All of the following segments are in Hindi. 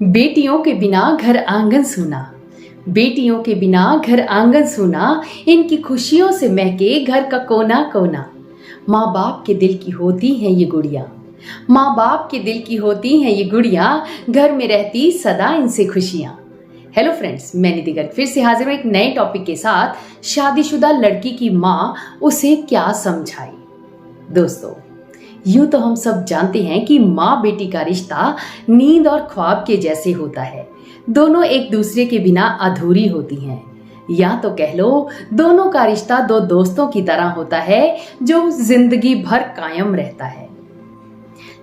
बेटियों के बिना घर आंगन सूना, बेटियों के बिना घर आंगन सूना, इनकी खुशियों से महके घर का कोना कोना। माँ बाप के दिल की होती हैं ये गुड़िया, माँ बाप के दिल की होती हैं ये गुड़िया, घर में रहती सदा इनसे खुशियाँ। हेलो फ्रेंड्स, मैं निधि गर्ग फिर से हाजिर हूँ एक नए टॉपिक के साथ। शादीशुदा लड़की की माँ उसे क्या समझाई। दोस्तों, यूं तो हम सब जानते हैं कि माँ बेटी का रिश्ता नींद और ख्वाब के जैसे होता है। दोनों एक दूसरे के बिना अधूरी होती हैं, या तो कह लो दोनों का रिश्ता दो दोस्तों की तरह होता है जो जिंदगी भर कायम रहता है।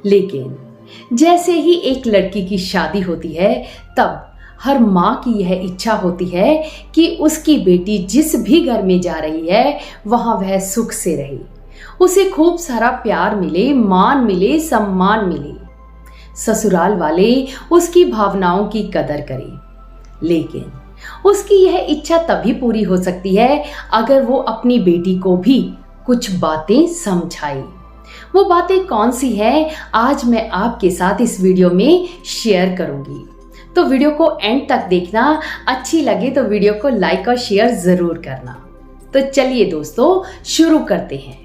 लेकिन जैसे ही एक लड़की की शादी होती है, तब हर माँ की यह इच्छा होती है कि उसकी बेटी जिस भी घर में जा रही है वहां वह सुख से रहे, उसे खूब सारा प्यार मिले, मान मिले, सम्मान मिले, ससुराल वाले उसकी भावनाओं की कदर करें। लेकिन उसकी यह इच्छा तभी पूरी हो सकती है अगर वो अपनी बेटी को भी कुछ बातें समझाए। वो बातें कौन सी है, आज मैं आपके साथ इस वीडियो में शेयर करूंगी। तो वीडियो को एंड तक देखना, अच्छी लगे तो वीडियो को लाइक और शेयर जरूर करना। तो चलिए दोस्तों, शुरू करते हैं।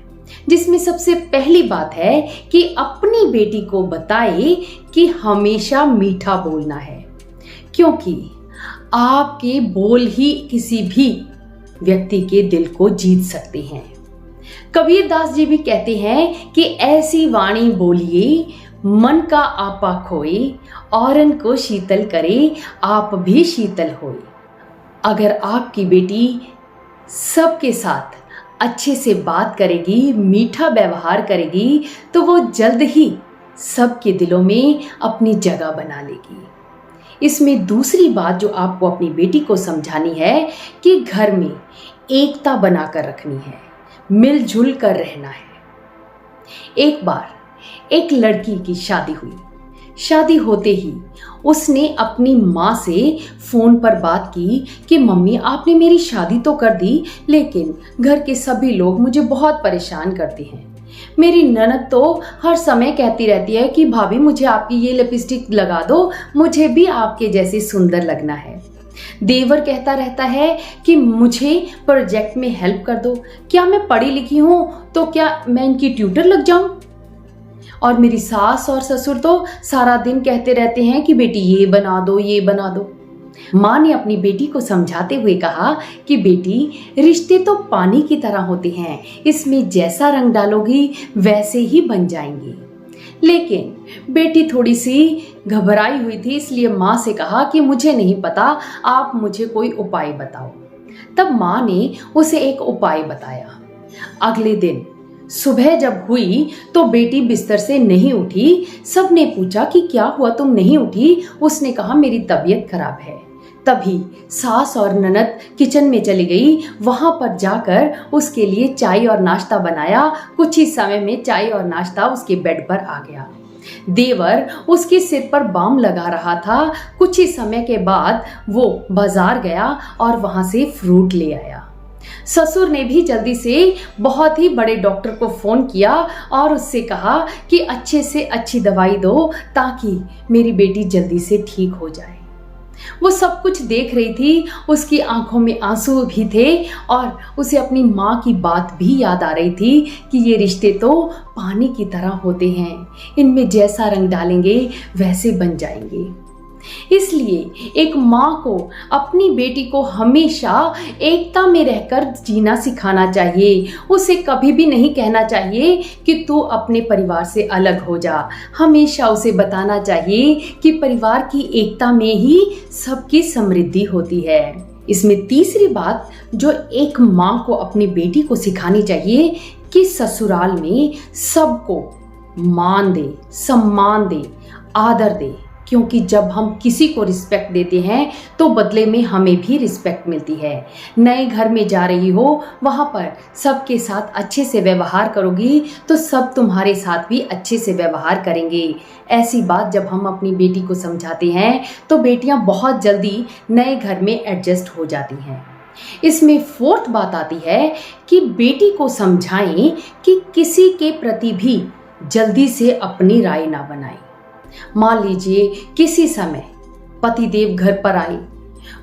जिसमें सबसे पहली बात है कि अपनी बेटी को बताए कि हमेशा मीठा बोलना है, क्योंकि आपके बोल ही किसी भी व्यक्ति के दिल को जीत सकते हैं। कबीर दास जी भी कहते हैं कि ऐसी वाणी बोलिए मन का आपा खोए, औरन को शीतल करे आप भी शीतल होए। अगर आपकी बेटी सबके साथ अच्छे से बात करेगी, मीठा व्यवहार करेगी, तो वो जल्द ही सबके दिलों में अपनी जगह बना लेगी। इसमें दूसरी बात जो आपको अपनी बेटी को समझानी है कि घर में एकता बनाकर रखनी है, मिलजुल कर रहना है। एक बार एक लड़की की शादी हुई। शादी होते ही उसने अपनी माँ से फोन पर बात की कि मम्मी, आपने मेरी शादी तो कर दी, लेकिन घर के सभी लोग मुझे बहुत परेशान करते हैं। मेरी ननद तो हर समय कहती रहती है कि भाभी मुझे आपकी ये लिपस्टिक लगा दो, मुझे भी आपके जैसे सुंदर लगना है। देवर कहता रहता है कि मुझे प्रोजेक्ट में हेल्प कर दो, क्या मैं पढ़ी लिखी हूँ तो क्या मैं इनकी ट्यूटर लग जाऊं। और मेरी सास और ससुर तो सारा दिन कहते रहते हैं कि बेटी ये बना दो, ये बना दो। माँ ने अपनी बेटी को समझाते हुए कहा कि बेटी, रिश्ते तो पानी की तरह होते हैं, इसमें जैसा रंग डालोगी वैसे ही बन जाएंगे। लेकिन बेटी थोड़ी सी घबराई हुई थी, इसलिए माँ से कहा कि मुझे नहीं पता, आप मुझे कोई उपाय बताओ। तब माँ ने उसे एक उपाय बताया। अगले दिन सुबह जब हुई तो बेटी बिस्तर से नहीं उठी। सबने पूछा कि क्या हुआ, तुम नहीं उठी? उसने कहा मेरी तबीयत खराब है। तभी सास और ननद किचन में चली गई। वहां पर जाकर उसके लिए चाय और नाश्ता बनाया। कुछ ही समय में चाय और नाश्ता उसके बेड पर आ गया। देवर उसके सिर पर बाम लगा रहा था। कुछ ही समय के बाद वो बाजार गया और वहां से फ्रूट ले आया। ससुर ने भी जल्दी से बहुत ही बड़े डॉक्टर को फोन किया और उससे कहा कि अच्छे से अच्छी दवाई दो ताकि मेरी बेटी जल्दी से ठीक हो जाए। वो सब कुछ देख रही थी, उसकी आंखों में आंसू भी थे और उसे अपनी माँ की बात भी याद आ रही थी कि ये रिश्ते तो पानी की तरह होते हैं, इनमें जैसा रंग डालेंगे वैसे बन जाएंगे। इसलिए एक माँ को अपनी बेटी को हमेशा एकता में रहकर जीना सिखाना चाहिए। उसे कभी भी नहीं कहना चाहिए कि तू अपने परिवार से अलग हो जा। हमेशा उसे बताना चाहिए कि परिवार की एकता में ही सबकी समृद्धि होती है। इसमें तीसरी बात जो एक माँ को अपनी बेटी को सिखानी चाहिए कि ससुराल में सबको मान दे, सम्मान दे, आदर दे, क्योंकि जब हम किसी को रिस्पेक्ट देते हैं तो बदले में हमें भी रिस्पेक्ट मिलती है। नए घर में जा रही हो, वहाँ पर सबके साथ अच्छे से व्यवहार करोगी तो सब तुम्हारे साथ भी अच्छे से व्यवहार करेंगे। ऐसी बात जब हम अपनी बेटी को समझाते हैं तो बेटियाँ बहुत जल्दी नए घर में एडजस्ट हो जाती हैं। इसमें फोर्थ बात आती है कि बेटी को समझाएं कि किसी के प्रति भी जल्दी से अपनी राय ना बनाएं। मान लीजिए किसी समय पतिदेव घर पर आए।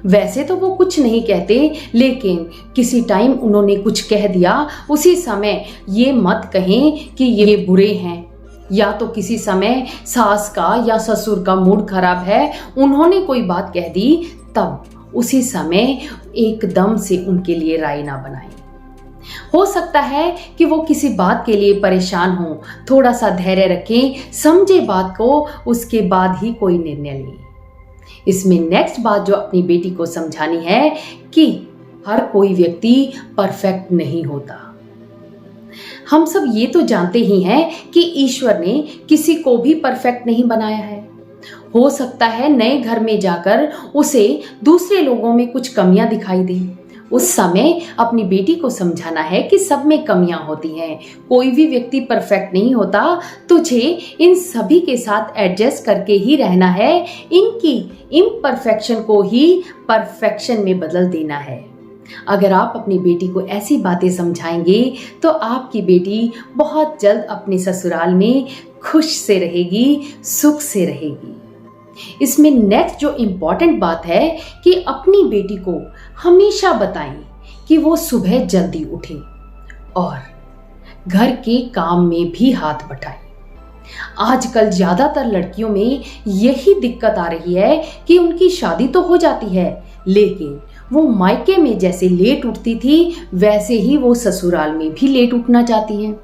वैसे तो वो कुछ नहीं कहते, लेकिन किसी टाइम उन्होंने कुछ कह दिया। उसी समय ये मत कहें कि ये बुरे हैं, या तो किसी समय सास का या ससुर का मूड खराब है, उन्होंने कोई बात कह दी, तब उसी समय एकदम से उनके लिए राय ना बनाएं। हो सकता है कि वो किसी बात के लिए परेशान हो, थोड़ा सा धैर्य रखें, समझे बात को, उसके बाद ही कोई निर्णय लें। इसमें नेक्स्ट बात जो अपनी बेटी को समझानी है कि हर कोई व्यक्ति परफेक्ट नहीं होता। हम सब ये तो जानते ही हैं कि ईश्वर ने किसी को भी परफेक्ट नहीं बनाया है। हो सकता है नए घर में जाकर उसे दूसरे लोगों में कुछ कमियां दिखाई दें। उस समय अपनी बेटी को समझाना है कि सब में कमियां होती हैं, कोई भी व्यक्ति परफेक्ट नहीं होता। तुझे इन सभी के साथ एडजस्ट करके ही रहना है, इनकी इम्परफेक्शन को ही परफेक्शन में बदल देना है। अगर आप अपनी बेटी को ऐसी बातें समझाएंगे तो आपकी बेटी बहुत जल्द अपने ससुराल में खुश से रहेगी, सुख से रहेगी। इसमें नेक्स्ट जो इम्पोर्टेंट बात है कि अपनी बेटी को हमेशा बताएं कि वो सुबह जल्दी उठे और घर के काम में भी हाथ बटाएं। आजकल ज्यादातर लड़कियों में यही दिक्कत आ रही है कि उनकी शादी तो हो जाती है, लेकिन वो मायके में जैसे लेट उठती थी वैसे ही वो ससुराल में भी लेट उठना चाहती हैं।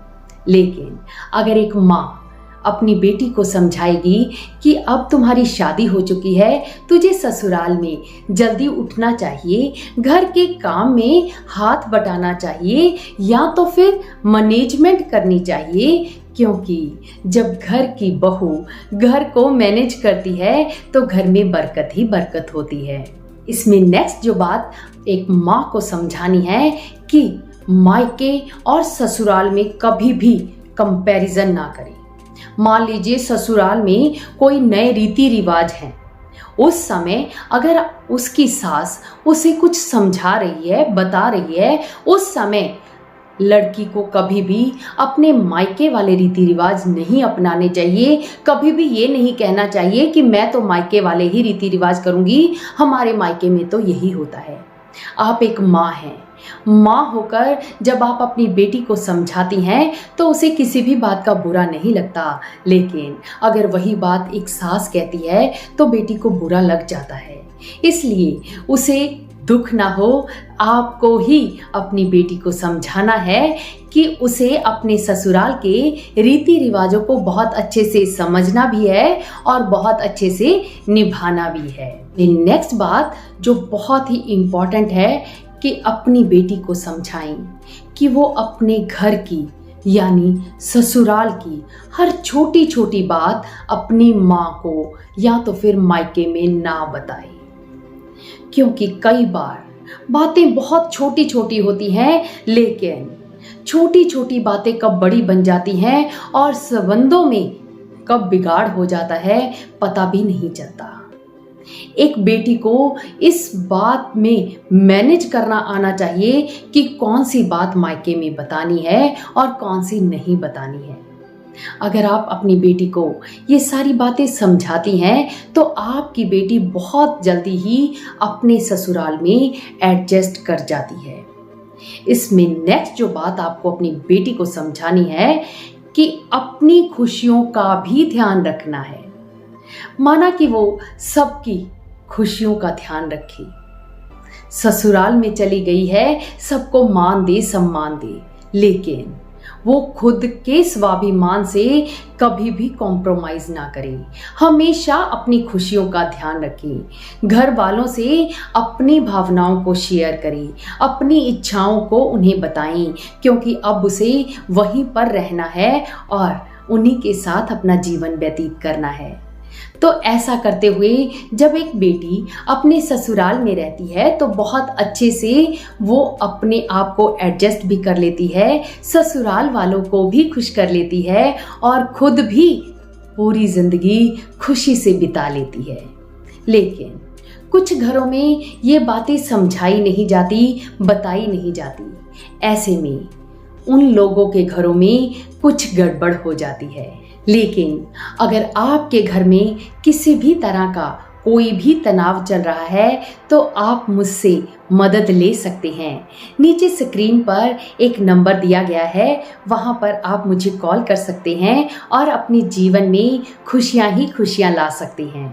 लेकिन अगर एक माँ अपनी बेटी को समझाएगी कि अब तुम्हारी शादी हो चुकी है, तुझे ससुराल में जल्दी उठना चाहिए, घर के काम में हाथ बटाना चाहिए, या तो फिर मैनेजमेंट करनी चाहिए, क्योंकि जब घर की बहू घर को मैनेज करती है तो घर में बरकत ही बरकत होती है। इसमें नेक्स्ट जो बात एक माँ को समझानी है कि मायके और ससुराल में कभी भी कंपैरिजन ना करें। मान लीजिए ससुराल में कोई नए रीति रिवाज हैं, उस समय अगर उसकी सास उसे कुछ समझा रही है, बता रही है, उस समय लड़की को कभी भी अपने मायके वाले रीति रिवाज नहीं अपनाने चाहिए। कभी भी ये नहीं कहना चाहिए कि मैं तो मायके वाले ही रीति रिवाज करूंगी, हमारे मायके में तो यही होता है। आप एक माँ हैं, माँ होकर जब आप अपनी बेटी को समझाती हैं तो उसे किसी भी बात का बुरा नहीं लगता, लेकिन अगर वही बात एक सास कहती है तो बेटी को बुरा लग जाता है। इसलिए उसे दुख ना हो, आपको ही अपनी बेटी को समझाना है कि उसे अपने ससुराल के रीति रिवाजों को बहुत अच्छे से समझना भी है और बहुत अच्छे से निभाना भी है। नेक्स्ट बात जो बहुत ही इम्पोर्टेंट है कि अपनी बेटी को समझाएं कि वो अपने घर की यानी ससुराल की हर छोटी छोटी बात अपनी माँ को या तो फिर मायके में ना बताए, क्योंकि कई बार बातें बहुत छोटी छोटी होती हैं, लेकिन छोटी छोटी बातें कब बड़ी बन जाती हैं और संबंधों में कब बिगाड़ हो जाता है पता भी नहीं चलता। एक बेटी को इस बात में मैनेज करना आना चाहिए कि कौन सी बात मायके में बतानी है और कौन सी नहीं बतानी है। अगर आप अपनी बेटी को ये सारी बातें समझाती हैं तो आपकी बेटी बहुत जल्दी ही अपने ससुराल में एडजस्ट कर जाती है। इसमें नेक्स्ट जो बात आपको अपनी बेटी को समझानी है कि अपनी खुशियों का भी ध्यान रखना है। माना कि वो सबकी खुशियों का ध्यान रखे, ससुराल में चली गई है, सबको मान दे, सम्मान दे, लेकिन वो खुद के स्वाभिमान से कभी भी कॉम्प्रोमाइज ना करे। हमेशा अपनी खुशियों का ध्यान रखें, घर वालों से अपनी भावनाओं को शेयर करें, अपनी इच्छाओं को उन्हें बताएं, क्योंकि अब उसे वहीं पर रहना है और उन्हीं के साथ अपना जीवन व्यतीत करना है। तो ऐसा करते हुए जब एक बेटी अपने ससुराल में रहती है तो बहुत अच्छे से वो अपने आप को एडजस्ट भी कर लेती है, ससुराल वालों को भी खुश कर लेती है और खुद भी पूरी जिंदगी खुशी से बिता लेती है। लेकिन कुछ घरों में ये बातें समझाई नहीं जाती, बताई नहीं जाती। ऐसे में उन लोगों के घरों में कुछ गड़बड़ हो जाती है। लेकिन अगर आपके घर में किसी भी तरह का कोई भी तनाव चल रहा है तो आप मुझसे मदद ले सकते हैं। नीचे स्क्रीन पर एक नंबर दिया गया है, वहाँ पर आप मुझे कॉल कर सकते हैं और अपने जीवन में खुशियाँ ही खुशियाँ ला सकते हैं।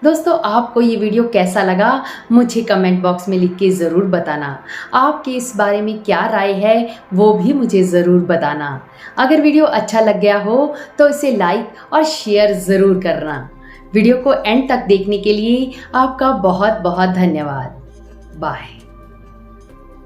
दोस्तों, आपको ये वीडियो कैसा लगा मुझे कमेंट बॉक्स में लिख के ज़रूर बताना। आपके इस बारे में क्या राय है वो भी मुझे ज़रूर बताना। अगर वीडियो अच्छा लग गया हो तो इसे लाइक और शेयर ज़रूर करना। वीडियो को एंड तक देखने के लिए आपका बहुत बहुत धन्यवाद। बाय।